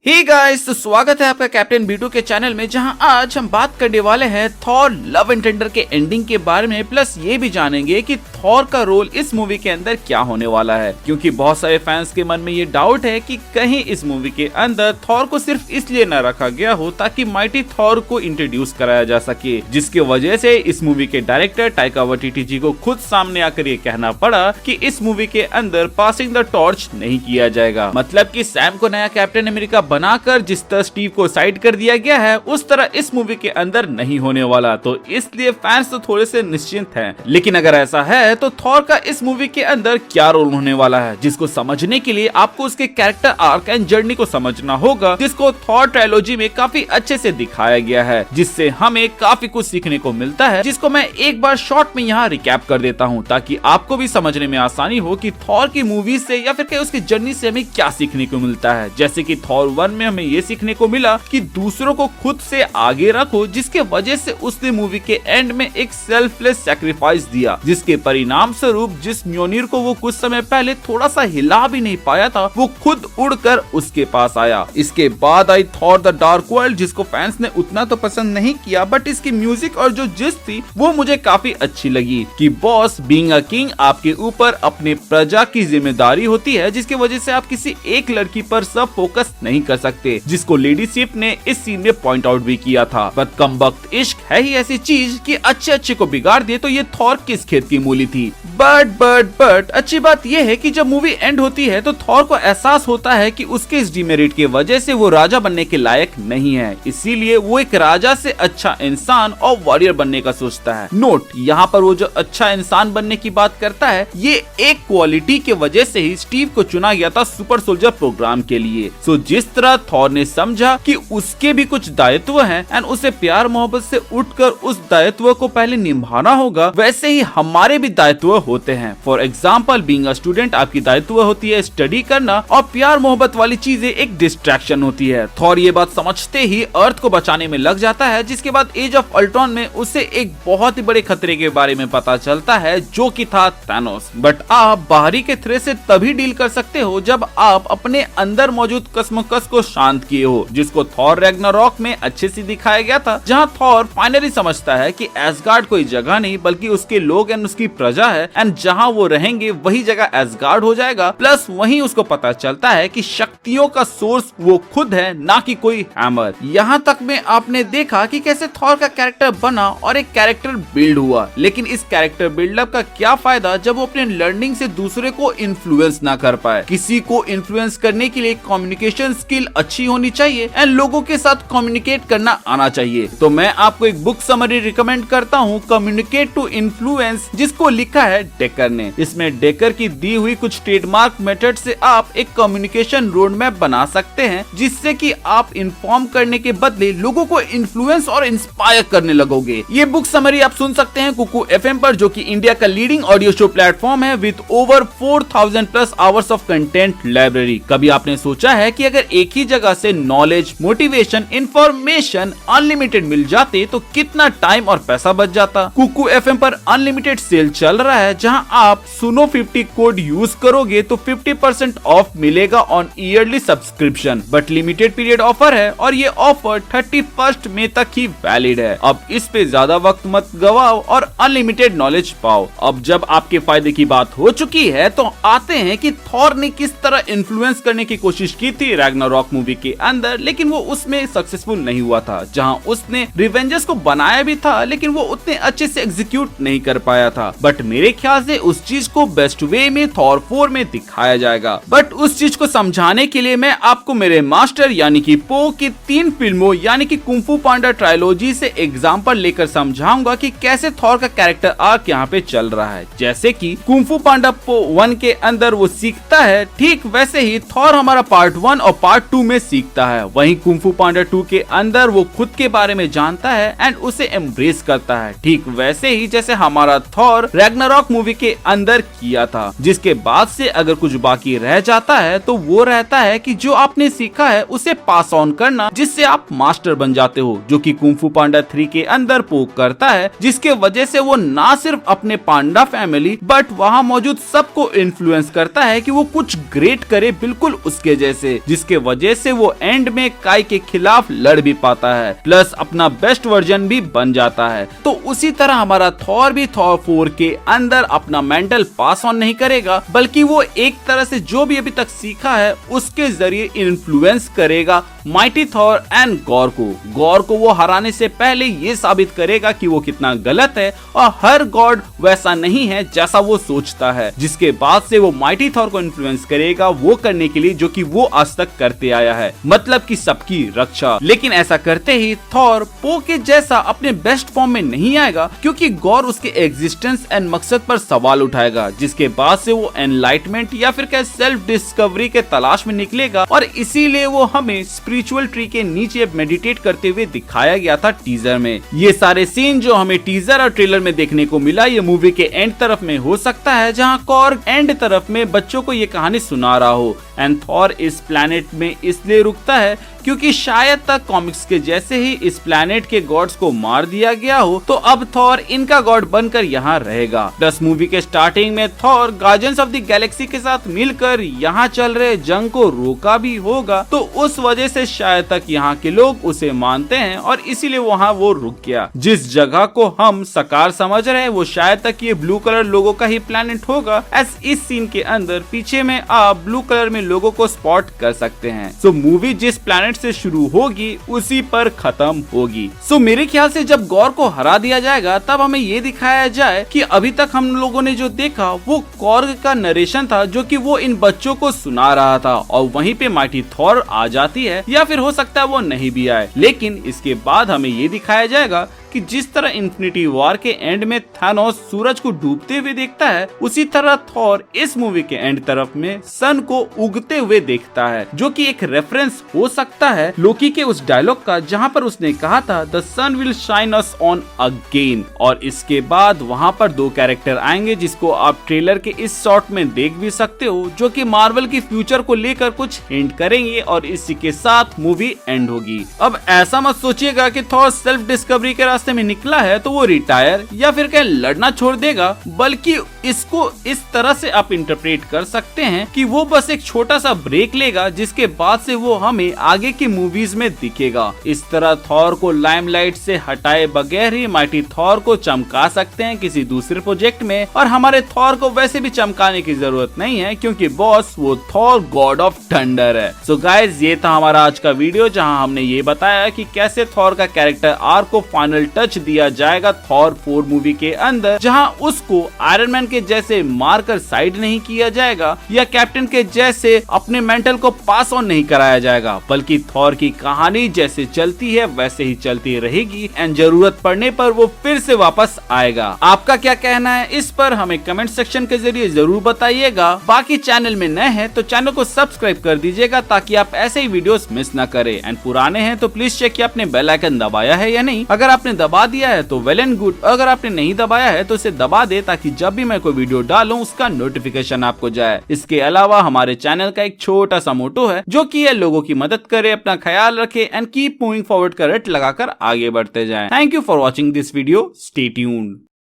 Hey guys, तो स्वागत है आपका कैप्टन B2 के चैनल में, जहां आज हम बात करने वाले हैं थॉर लव एंड थंडर के एंडिंग के बारे में। प्लस ये भी जानेंगे कि थॉर का रोल इस मूवी के अंदर क्या होने वाला है, क्योंकि बहुत सारे फैंस के मन में ये डाउट है कि कहीं इस मूवी के अंदर थॉर को सिर्फ इसलिए न रखा गया हो ताकि माइटी थॉर को इंट्रोड्यूस कराया जा सके, जिसकी वजह से इस मूवी के डायरेक्टर टाइका वाइटिटी जी को खुद सामने आकर ये कहना पड़ा कि इस मूवी के अंदर पासिंग द टॉर्च नहीं किया जाएगा। मतलब कि सैम को नया कैप्टन अमेरिका बनाकर जिस तरह स्टीव को साइड कर दिया गया है, उस तरह इस मूवी के अंदर नहीं होने वाला। तो इसलिए फैंस तो थोड़े से निश्चिंत हैं। लेकिन अगर ऐसा है तो थॉर का इस मूवी के अंदर क्या रोल होने वाला है, जिसको समझने के लिए आपको उसके कैरेक्टर आर्क एंड जर्नी को समझना होगा, जिसको थॉर ट्रायलॉजी में काफी अच्छे से दिखाया गया है, जिससे हमें काफी कुछ सीखने को मिलता है, जिसको मैं एक बार शॉर्ट में यहाँ रिकैप कर देता हूँ ताकि आपको भी समझने में आसानी हो कि थॉर की मूवी से या फिर उसकी जर्नी से हमें क्या सीखने को मिलता है। जैसे कि थॉर 1 में हमें ये सीखने को मिला कि दूसरों को खुद से आगे रखो, जिसके वजह से उसने मूवी के एंड में एक सेल्फलेस सैक्रिफाइस दिया, जिसके परिणाम स्वरूप जिस म्योनिर को वो कुछ समय पहले थोड़ा सा हिला भी नहीं पाया था, वो खुद उड़कर उसके पास आया। इसके बाद आई थॉर द डार्क वर्ल्ड, जिसको फैंस ने उतना तो पसंद नहीं किया, बट इसकी म्यूजिक और जो जिस थी वो मुझे काफी अच्छी लगी कि बॉस बीइंग अ किंग आपके ऊपर अपने प्रजा की जिम्मेदारी होती है, जिसकी वजह से आप किसी एक लड़की पर सब फोकस नहीं कर सकते, जिसको लेडी शिप ने इस सीन में पॉइंट आउट भी किया था। बट कमबख्त इश्क है ही ऐसी चीज कि अच्छे को बिगाड़ दे, तो ये थॉर किस खेत की मूली थी। बट अच्छी बात यह है कि जब मूवी एंड होती है तो थॉर को एहसास होता है कि उसके इस डिमेरिट की वजह से वो राजा बनने के लायक नहीं है, इसीलिए वो एक राजा से अच्छा इंसान और वॉरियर बनने का सोचता है। नोट, यहाँ पर वो जो अच्छा इंसान बनने की बात करता है, ये एक क्वालिटी के वजह से ही स्टीव को चुना गया था सुपर सोल्जर प्रोग्राम के लिए। सो जिस तरह थॉर ने समझा कि उसके भी कुछ दायित्व हैं एंड उसे प्यार मोहब्बत से उठकर उस दायित्व को पहले निभाना होगा, वैसे ही हमारे भी दायित्व होते हैं। For example, being a student आपकी दायित्व होती है स्टडी करना, और प्यार मोहब्बत वाली चीजें एक डिस्ट्रैक्शन होती है। थॉर ये बात समझते ही अर्थ को बचाने में लग जाता है, जिसके बाद एज ऑफ अल्ट्रॉन में उसे एक बहुत ही बड़े खतरे के बारे में पता चलता है, जो कि था थैनोस। बट आप बाहरी के थ्रेट से तभी डील कर सकते हो जब आप अपने अंदर मौजूद कस्मोकस को शांत किए हो, जिसको थॉर रैग्नारॉक में अच्छे से दिखाया गया था, जहां थॉर फाइनली समझता है कि एसगार्ड कोई जगह नहीं बल्कि उसके लोग एंड उसकी प्रजा है, एंड जहां वो रहेंगे वही जगह एसगार्ड हो जाएगा। प्लस वहीं उसको पता चलता है कि शक्तियों का सोर्स वो खुद है, ना कि कोई हैमर। यहाँ तक में आपने देखा कि कैसे थॉर का कैरेक्टर बना और एक कैरेक्टर बिल्ड हुआ, लेकिन इस कैरेक्टर बिल्डअप का क्या फायदा जब वो अपने लर्निंग से दूसरे को इन्फ्लुएंस ना कर पाए। किसी को इन्फ्लुएंस करने के लिए कम्युनिकेशन स्किल अच्छी होनी चाहिए एंड लोगों के साथ कम्युनिकेट करना आना चाहिए। तो मैं आपको एक बुक समरी रिकमेंड करता हूँ, कम्युनिकेट टू इन्फ्लुएंस, जिसको लिखा है डेकर ने। इसमें डेकर की दी हुई कुछ ट्रेडमार्क मेथड से आप एक कम्युनिकेशन रोड मैप बना सकते हैं, जिससे कि आप इन्फॉर्म करने के बदले लोगों को इन्फ्लुएंस और इंस्पायर करने लगोगे। ये बुक समरी आप सुन सकते हैं कुकू FM पर, जो कि इंडिया का लीडिंग ऑडियो शो प्लेटफॉर्म है with over 4000 plus hours of content library. कभी आपने सोचा है कि अगर एक ही जगह से नॉलेज, मोटिवेशन, इंफॉर्मेशन अनलिमिटेड मिल जाते तो कितना टाइम और पैसा बच जाता। कुकू FM पर अनलिमिटेड सेल चल रहा है, जहां आप सुनो 50 कोड यूज करोगे तो 50% ऑफ मिलेगा on yearly subscription. But limited period offer है और ये ऑफर 31 मई तक ही वैलिड है। अब इस पे ज्यादा वक्त मत गवाओ और अनलिमिटेड नॉलेज पाओ। अब जब आपके फायदे की बात हो चुकी है तो आते हैं कि थॉर ने किस तरह इन्फ्लुएंस करने की कोशिश की थी रैग्नारॉक मूवी के अंदर, लेकिन वो उसमें सक्सेसफुल नहीं हुआ था। जहां उसने रिवेंजर्स को बनाया भी था, लेकिन वो उतने अच्छे से एग्जीक्यूट नहीं कर पाया था। बट मेरे ख्याल से उस चीज को बेस्ट वे में थॉर 4 में दिखाया जाएगा। बट उस चीज को समझाने के लिए मैं आपको मेरे मास्टर यानी कि पो की 3 फिल्मों यानी कि कुंफू पांडा ट्रायलॉजी से एग्जांपल लेकर समझाऊंगा कि कैसे थॉर का कैरेक्टर आर्क यहाँ पे चल रहा है। जैसे कि कुंफू पांडा पो 1 के अंदर वो सीखता है, ठीक वैसे ही थॉर हमारा पार्ट 1 और पार्ट 2 में सीखता है। वहीं कुंफू पांडा 2 के अंदर वो खुद के बारे में जानता है एंड उसे एम्ब्रेस करता है, ठीक वैसे ही जैसे हमारा थॉर रैग्नारॉक मूवी के अंदर किया था। जिसके बाद से अगर कुछ बाकी रह जाता है तो वो रहता है कि जो आपने सीखा है उसे पास ऑन करना, जिससे आप मास्टर बन जाते हो, जो कि कुंफू पांडा 3 के अंदर पोक करता है, जिसके वजह से वो ना सिर्फ अपने पांडा फैमिली बट वहाँ मौजूद सबको इन्फ्लुएंस करता है कि वो कुछ ग्रेट करे बिल्कुल उसके जैसे, जिसके वजह से वो एंड में काई के खिलाफ लड़ भी पाता है, प्लस अपना बेस्ट वर्जन भी बन जाता है। तो उसी तरह हमारा थॉर भी थॉर 4 के अंदर अपना मेंटल पास ऑन नहीं करेगा, बल्कि वो एक तरह से जो भी अभी तक सीखा है उसके जरिए इन्फ्लुएंस करेगा माइटी थॉर एंड गॉर को। गॉर को वो हराने से पहले ये साबित करेगा कि वो कितना गलत है और हर गॉड वैसा नहीं है जैसा वो सोचता है, जिसके बाद से वो माइटी थॉर को इन्फ्लुएंस करेगा वो करने के लिए जो कि वो आज तक करते आया है, मतलब कि सबकी रक्षा। लेकिन ऐसा करते ही थॉर पो के जैसा अपने बेस्ट फॉर्म में नहीं आएगा, क्योंकि गॉर उसके एग्जिस्टेंस एंड मकसद पर सवाल उठाएगा, जिसके बाद से वो एनलाइटमेंट या फिर क्या सेल्फ डिस्कवरी के तलाश में निकलेगा। और इसीलिए वो हमें स्पिरिचुअल ट्री के नीचे मेडिटेट करते हुए दिखाया गया था टीजर में। ये सारे सीन जो हमें टीजर और ट्रेलर में देखने को मिला, ये मूवी के एंड तरफ में हो सकता है, जहां कॉर्ग एंड तरफ में बच्चों को ये कहानी सुना रहा हो। एंड थॉर इस प्लैनेट में इसलिए रुकता है क्योंकि शायद तक कॉमिक्स के जैसे ही इस प्लैनेट के गॉड्स को मार दिया गया हो, तो अब थॉर इनका गॉड बनकर यहाँ रहेगा। प्लस मूवी के स्टार्टिंग में Thor guardians of the Galaxy के साथ मिलकर यहाँ चल रहे जंग को रोका भी होगा, तो उस वजह से शायद तक यहाँ के लोग उसे मानते हैं और इसीलिए वहाँ वो रुक गया। जिस जगह को हम सकार समझ रहे हैं वो शायद तक ये ब्लू कलर लोगों का ही प्लैनेट होगा, एस इस सीन के अंदर पीछे में आप ब्लू कलर में लोगों को स्पॉट कर सकते हैं। सो मूवी जिस प्लैनेट से शुरू होगी उसी पर खत्म होगी। सो मेरे ख्याल से जब गॉर को हरा दिया जाएगा तब हमें ये दिखाया जाए कि अभी तक हम लोगों ने जो देखा वो कॉर्ग का नरेशन था, जो कि वो इन बच्चों को सुना रहा था, और वहीं पे माइटी थॉर आ जाती है, या फिर हो सकता है वो नहीं भी आए। लेकिन इसके बाद हमें ये दिखाया जाएगा कि जिस तरह इन्फिनिटी वॉर के एंड में थानोस सूरज को डूबते हुए देखता है, उसी तरह थॉर इस मूवी के एंड तरफ में सन को उगते हुए देखता है, जो कि एक रेफरेंस हो सकता है लोकी के उस डायलॉग का जहां पर उसने कहा था the sun will shine us on again. और इसके बाद वहां पर दो कैरेक्टर आएंगे जिसको आप ट्रेलर के इस शॉट में देख भी सकते हो, जो कि मार्वल की फ्यूचर को लेकर कुछ हिंट करेंगे और इसी के साथ मूवी एंड होगी। अब ऐसा मत सोचिएगा कि थॉर सेल्फ डिस्कवरी के रास्ते में निकला है तो वो रिटायर या फिर क्या लड़ना छोड़ देगा, बल्कि इसको इस तरह से आप इंटरप्रेट कर सकते हैं कि वो बस एक छोटा सा ब्रेक लेगा, जिसके बाद से वो हमें आगे की मूवीज में दिखेगा। इस तरह थॉर को लाइमलाइट से हटाए बगैर ही माइटी थॉर को चमका सकते हैं किसी दूसरे प्रोजेक्ट में, और हमारे थॉर को वैसे भी चमकाने की जरूरत नहीं है क्योंकि बॉस वो थॉर गॉड ऑफ थंडर है। सो गाइज, ये था हमारा आज का वीडियो जहां हमने ये बताया कि कैसे थॉर का कैरेक्टर आर्क को फाइनल टच दिया जाएगा थॉर 4 मूवी के अंदर, जहां उसको आयरन मैन के जैसे मारकर साइड नहीं किया जाएगा या कैप्टन के जैसे अपने मेंटल को पास ऑन नहीं कराया जाएगा, बल्कि थॉर की कहानी जैसे चलती है वैसे ही चलती रहेगी एंड जरूरत पड़ने पर वो फिर से वापस आएगा। आपका क्या कहना है इस पर हमें कमेंट सेक्शन के जरिए जरूर बताइएगा। बाकी चैनल में नए हैं तो चैनल को सब्सक्राइब कर दीजिएगा ताकि आप ऐसे ही वीडियोस मिस न करें, एंड पुराने हैं तो प्लीज चेक किया आपने बेल आइकन दबाया है या नहीं। अगर आपने दबा दिया है तो वेल एंड गुड, अगर आपने नहीं दबाया है तो इसे दबा दे ताकि जब भी मैं कोई वीडियो डालूं उसका नोटिफिकेशन आपको जाए। इसके अलावा हमारे चैनल का एक छोटा सा मोटो है जो कि है लोगों की मदद करे, अपना ख्याल रखे एंड कीप मूविंग फॉरवर्ड का रट लगाकर आगे बढ़ते जाएं। Thank you for watching this video, stay tuned.